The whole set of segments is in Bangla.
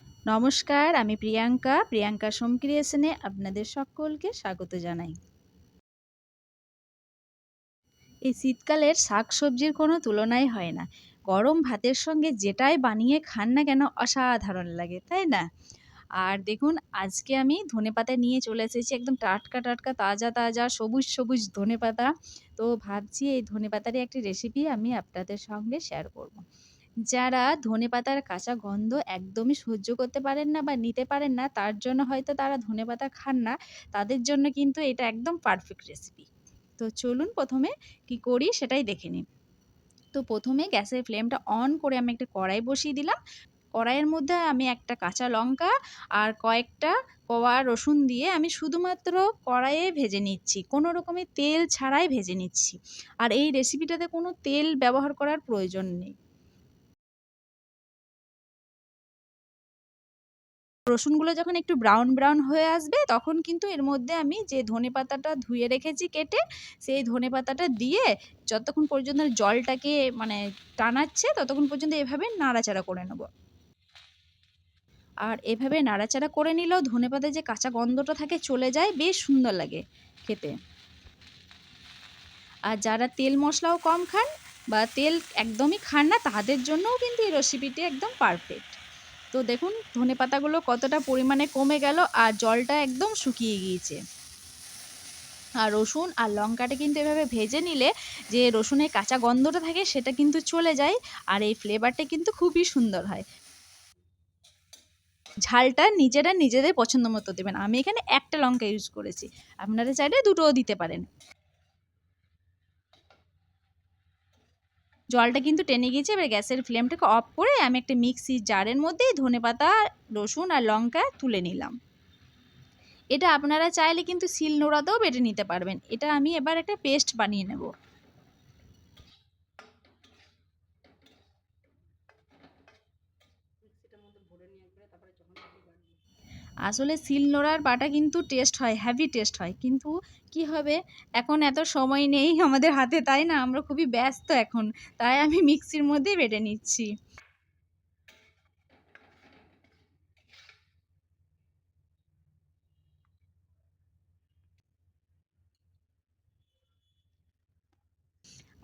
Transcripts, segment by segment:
নমস্কার, আমি প্রিয়াঙ্কা সোম ক্রিয়েশনে আপনাদের সকলকে স্বাগত জানাই। এই শীতকালের শাকসবজির কোনো তুলনাই হয় না। গরম ভাতের সঙ্গে যেটাই বানিয়ে খান না কেন অসাধারণ লাগে, তাই না? আর দেখুন আজকে আমি ধনেপাতা নিয়ে চলে এসেছি একদম টাটকা, তাজা, সবুজ ধনেপাতা। তো ভাবছি এই ধনেপাতারই একটি রেসিপি আমি আপনাদের সঙ্গে শেয়ার করব। যারা ধনেপাতার কাঁচা গন্ধ একদমই সহ্য করতে পারেন না বা নিতে পারেন না, তার জন্য হয়তো তারা ধনেপাতা খান না। তাদের জন্য কিন্তু এটা একদম পারফেক্ট রেসিপি। তো চলুন ১ম এ কি করি সেটাই দেখে নিন। তো ১ম এ গ্যাসের ফ্লেমটা অন করে আমি একটা কড়াই বসিয়ে দিলাম। কড়াইয়ের মধ্যে আমি একটা কাঁচা লঙ্কা আর কয়েকটা কোয়া রসুন দিয়ে আমি শুধুমাত্র কড়াইয়ে ভেজে নিচ্ছি। কোনো রকমের তেল ছাড়াই ভেজে নিচ্ছি। আর এই রেসিপিটাতে কোনো তেল ব্যবহার করার প্রয়োজন নেই। রসুনগুলো যখন একটু ব্রাউন হয়ে আসবে তখন কিন্তু এর মধ্যে আমি যে ধনেপাতাটা ধুয়ে রেখেছি কেটে, সেই ধনেপাতাটা দিয়ে যতক্ষণ পর্যন্ত জলটাকে মানে টানাচ্ছে ততক্ষণ পর্যন্ত এভাবে নাড়াচাড়া করে নেব। আর এভাবে নাড়াচাড়া করে নিলেও ধনেপাতার যে কাঁচা গন্ধটা থাকে চলে যায়, বেশ সুন্দর লাগে খেতে। আর যারা তেল মশলাও কম খান বা তেল একদমই খান না তাদের জন্যও কিন্তু এই রেসিপিটি একদম পারফেক্ট। তো দেখুন ধনেপাতাগুলো কতটা পরিমাণে কমে গেল আর জলটা একদম শুকিয়ে গিয়েছে। আর রসুন আর লঙ্কাটা কিন্তু এভাবে ভেজে নিলে যে রসুনের কাঁচা গন্ধটা থাকে সেটা কিন্তু চলে যায় আর এই ফ্লেভারটা কিন্তু খুবই সুন্দর হয়। ঝালটা নিজেরা নিজেদের পছন্দ মতো দেবেন। আমি এখানে একটা লঙ্কা ইউজ করেছি। আপনারা চাইলে দুটোও দিতে পারেন। জলটা কিন্তু টেনে গিয়েছে, এবার গ্যাসের ফ্লেমটাকে অফ করে আমি একটা মিক্সির জারের মধ্যে ধনেপাতা, রসুন আর লঙ্কা তুলে নিলাম। এটা আপনারা চাইলে কিন্তু শিলনোড়াতেও বেটে নিতে পারবেন। এটা আমি এবার একটা পেস্ট বানিয়ে নেব। আসলে শিলনোড়ার বাটা কিন্তু টেস্ট হয়, হেভি টেস্ট হয়। কিন্তু কি হবে, এখন এত সময় নেই আমাদের হাতে, তাই না? আমরা খুবই ব্যস্ত এখন। তাই আমি মিক্সির মধ্যেই বেটে নিচ্ছি।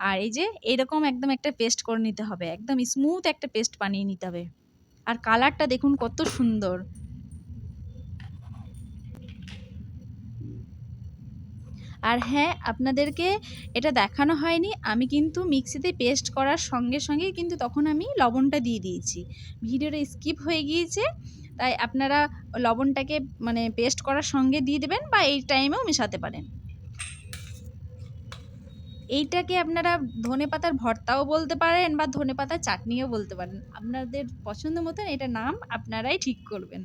আর এই যে এরকম একদম একটা পেস্ট করে নিতে হবে। একদম স্মুথ একটা পেস্ট বানিয়ে নিতে হবে। আর কালারটা দেখুন কত সুন্দর। আর হ্যাঁ, আপনাদেরকে এটা দেখানো হয়নি। আমি কিন্তু মিক্সিতে পেস্ট করার সঙ্গে কিন্তু তখন আমি লবণটা দিয়ে দিয়েছি। ভিডিওটা স্কিপ হয়ে গিয়েছে। তাই আপনারা লবণটাকে মানে পেস্ট করার সঙ্গে দিয়ে দেবেন বা এই টাইমেও মেশাতে পারেন। এইটাকে আপনারা ধনেপাতার ভর্তাও বলতে পারেন বা ধনেপাতার চাটনিও বলতে পারেন। আপনাদের পছন্দ মতন এটার নাম আপনারাই ঠিক করবেন।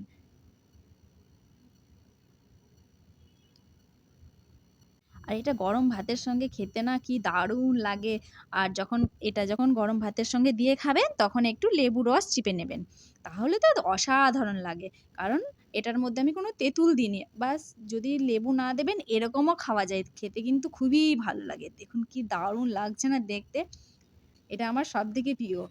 আর এটা গরম ভাতের সঙ্গে খেতে না কি দারুণ লাগে। আর যখন গরম ভাতের সঙ্গে দিয়ে খাবেন তখন একটু লেবু রস চিপে নেবেন। তাহলে তো অসাধারণ লাগে। কারণ এটার মধ্যে আমি কোনো তেঁতুল দিইনি। বাস যদি লেবু না দেবেন এরকমও খাওয়া যায়। খেতে কিন্তু খুবই ভালো লাগে। দেখুন কি দারুণ লাগছে না দেখতে? এটা আমার সবথেকে প্রিয়।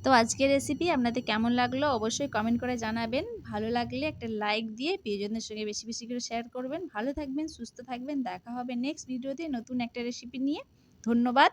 তো আজকের রেসিপি আপনাদের কেমন লাগলো অবশ্যই কমেন্ট করে জানাবেন। ভালো লাগলে একটা লাইক দিয়ে প্রিয়জনদের সঙ্গে বেশি করে শেয়ার করবেন। ভালো থাকবেন, সুস্থ থাকবেন। দেখা হবে নেক্সট ভিডিওতে নতুন একটা রেসিপি নিয়ে। ধন্যবাদ।